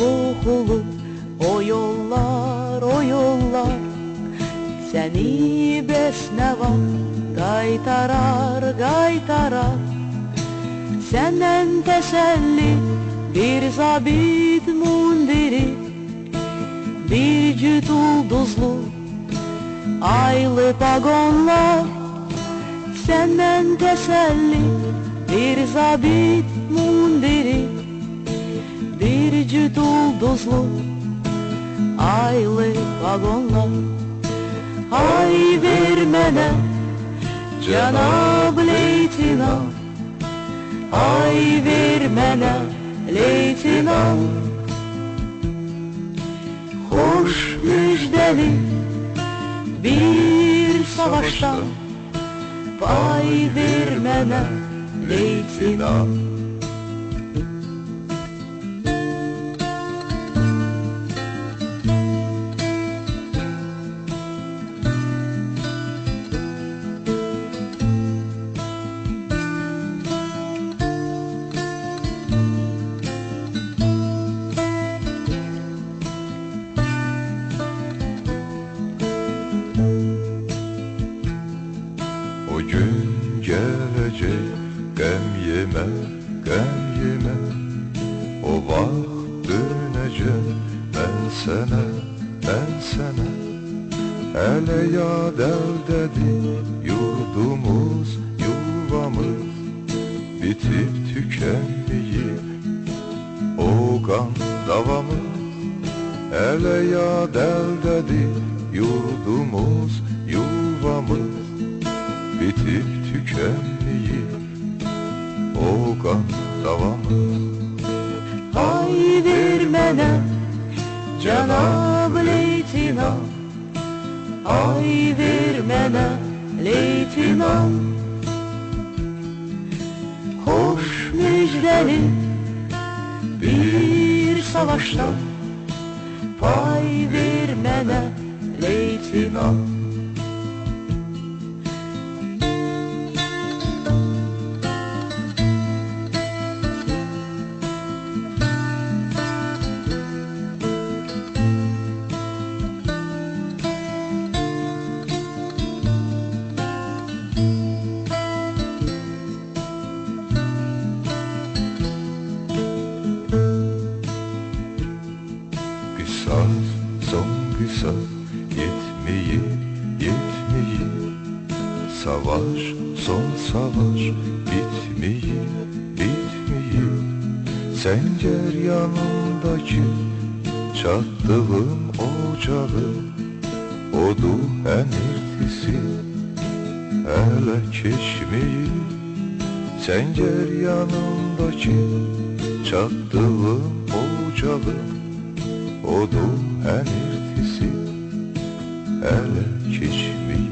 kokulu o yollar, o yollar seni besneva qaytarar, qaytarar. Senden teselli bir zabit mundiri, bir cüt ulduzlu aylı pagonlar. Senden teselli bir zabit mundiri, bir cüt ulduzlu aylı vagonlar. Ay vermene Cenab Leytinant, ay vermene Leytinant. Hoş müjdeli bir savaştan pay vermene Leytinant. O gün gelecek, gəm yemə, gəm yemə. O vaxt dönəcək mən sənə, mən sənə. Hələ yad əldədir yurdumuz, yuvamız. Bitib tükənməyib o qan davamız. Hələ yad əldədir yurdumuz, yuvamız. Bitip tükenmeyip o kan davamız. Ay vermene Cenab Leytinant, ay vermene Leytinant. Hoş müjdeli bir savaştan pay vermene Leytinant. Kısas, son kısas, yetmeyip, yetmeyip. Savaş, son savaş, bitmeyip, bitmeyip. Səngər yanındakı çatdığım ocağım, odu hənirtisi hələ keçmeyip. Səngər yanındakı çatdığım ocağım, odu hənirtisi hələ keçmeyip.